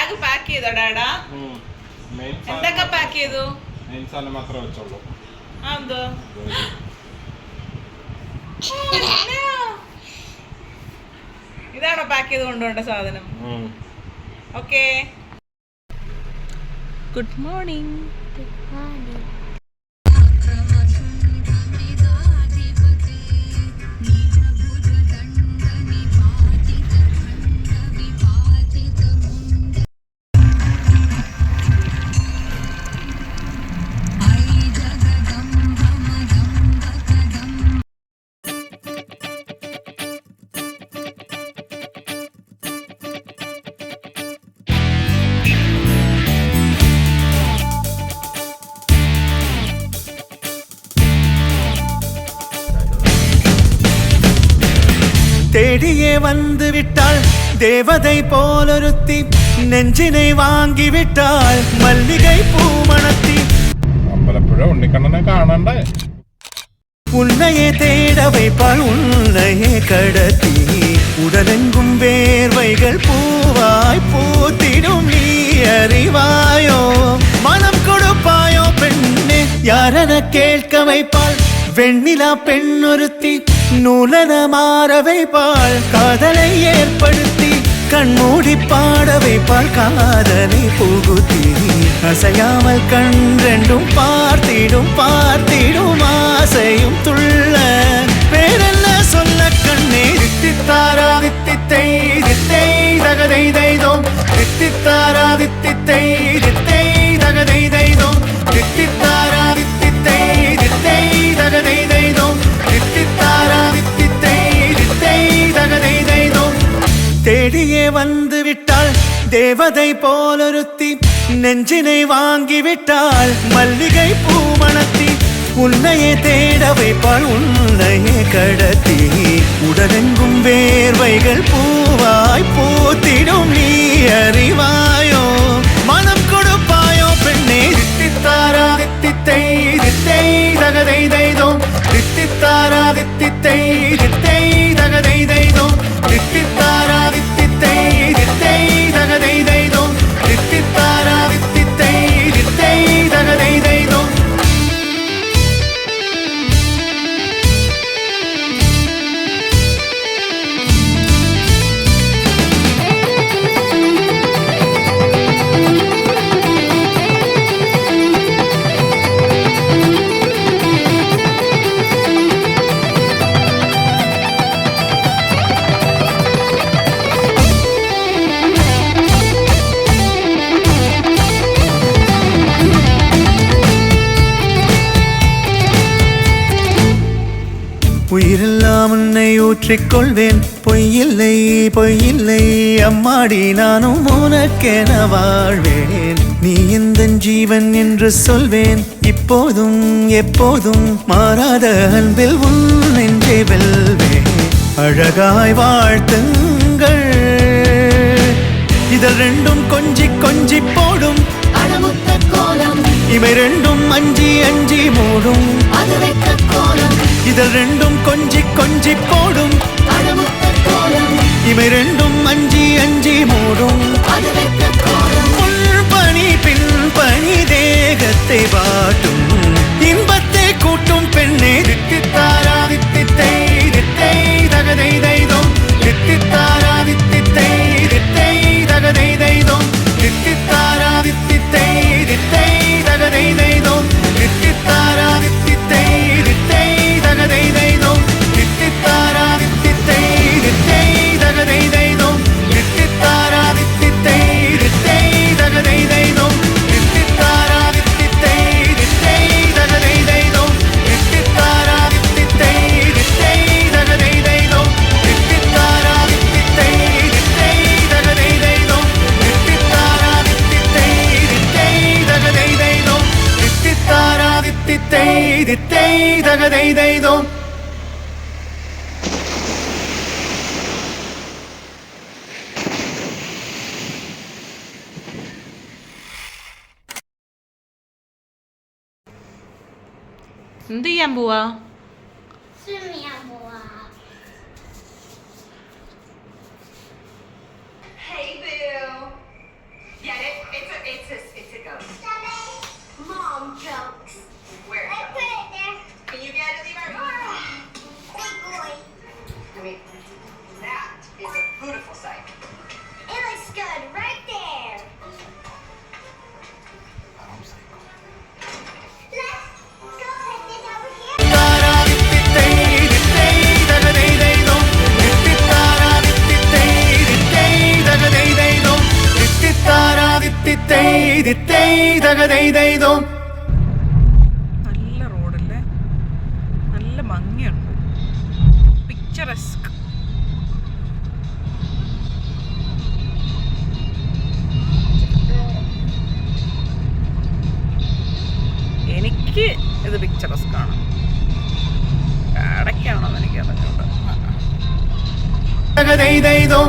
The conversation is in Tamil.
ബാഗ് പാക്ക് ചെയ്തോ ഡാഡാ? എന്തൊക്കെ പാക്ക് ചെയ്തു? മാത്രമേ വെച്ചുള്ളൂ. എന്തോ ഇതാണോ പാക്ക് ചെയ്ത് കൊണ്ടുപോണ്ട സാധനം? ഓക്കെ. Good morning. தேடியே வந்து விட்டாள் தேவதை போலொருத்தி, நெஞ்சினை வாங்கி விட்டாள் மல்லிகை பூமணத்தி. അമ്പലപ്പുഴ ഉണ്ണിക്കണ്ണനെ കാണണ്ടേ? உன்னையே தேட வைப்பாள் உன்னையே கடத்தி, உடலெங்கும் வேர்வைகள் பூவாய் பூத்திடும் நீ அறிவாயோ, மனம் கொடுப்பாயோ பெண்ணே யாரென கேட்க வைப்பாள் வெண்ணிலா பெண்ணொருத்தி, நூலன மாற வைப்பாள் காதலை ஏற்படுத்தி, கண்மூடி பாட வைப்பாள் காதலை புகுத்தி, அசையாமல் கண் ரெண்டும் பார்த்திடும் பார்த்திடும் ஆசையும் துள்ள, வேறென்ன சொல்ல கண்ணே. தித்தித்தாரா தித்தித்தை தித்தை தகதை தைதோம், தித்தித்தாரா தித்தித்தை தித்தை தகதை தைதோம், தித்தித்தாரா தித்தித்தை தித்தை தகதை தைதோம், தித்தித்தாரா தித்தித்தை தித்தை தகதை தைதோம். தேடியே வந்து விட்டாள் தேவதை போலொருத்தி, நெஞ்சினை வாங்கி விட்டாள் மல்லிகை பூமணத்தி, உன்னையே தேட வைப்பாள் உன்னையே கடத்தி, உடலெங்கும் வேர்வைகள் பூவாய் பூத்திடும் நீ அறிவாயோ, மனம் கொடுப்பாயோ பெண்ணே. தித்தித்தாரா தித்தித்தை தித்தை தகதை தைதோம், தித்தித்தாரா தித்தித்தை தித்தை தகதை தைதோம், தித்தித்தாரா தித்தித்தை தித்தை தகதை தைதோம், தித்தித்தாரா தித்தித்தை தித்தை தகதை தைதோம். உயிரெல்லாம் உன்னை ஊற்றிக்கொள்வேன், பொய்யில்லை பொய்யில்லை அம்மாடி நானும் உனக்கென வாழ்வேன், நீ எந்த ஜீவன் என்று சொல்வேன், இப்போதும் எப்போதும் மாறாத அன்பில் உன் நெஞ்சை வெல்வேன். அழகாய் வாழ்த்துங்கள் இதழ் ரெண்டும் கொஞ்சி கொஞ்சி போடும், இவை ரெண்டும் அஞ்சி அஞ்சி மூடும், இதழ் ரெண்டும் கொஞ்சி கொஞ்சி போடும், இவை ரெண்டும் அஞ்சி அஞ்சி மூடும். முன்பணி பின்பணி தேகத்தை வாட்டும், இன்பத்தை கூட்டும் பெண்ணே. தித்தித்தாரா தித்தித்தை தித்தை தகதை தைதோம், தித்தித்தாரா தித்தித்தை தித்தை தகதை தைதோம், தித்தித்தாரா தித்தித்தை தித்தை தகதை தைதோம், தித்தித்தாரா தித்தித்தை தித்தை தகதை தைதோம், தித்தித்தாரா தித்தித்தை தித்தை தகதை தைதோம், தித்தித்தாரா தித்தித்தை தித்தை தகதை தைதோம், தித்தித்தாரா தித்தித்தை தித்தை தகதை தைதோம், தித்தித்தாரா தித்தித்தை தித்தை தகதை தைதோம், தித்தித்தாரா தித்தித்தை தித்தை தகதை தைதோம், தித்தித்தாரா தித்தித்தை தித்தை தகதை தைதோம், தித்தித்தாரா தித்தித்தை தித்தை தகதை தைதோம். എന്ത് ചെയ്യാൻ പോവാ? Hey boo. ദിത്തൈ തകതൈതൈതോ. നല്ല റോഡല്ലേ, നല്ല ഭംഗിയുണ്ട്, പിക്ചറസ്ക്. എനിക്ക് ഇത് പിക്ചറസ്ക് ആണ്, ഇടയ്ക്കാണോന്ന് എനിക്കറിഞ്ഞൂടാ. തകതൈതൈതോ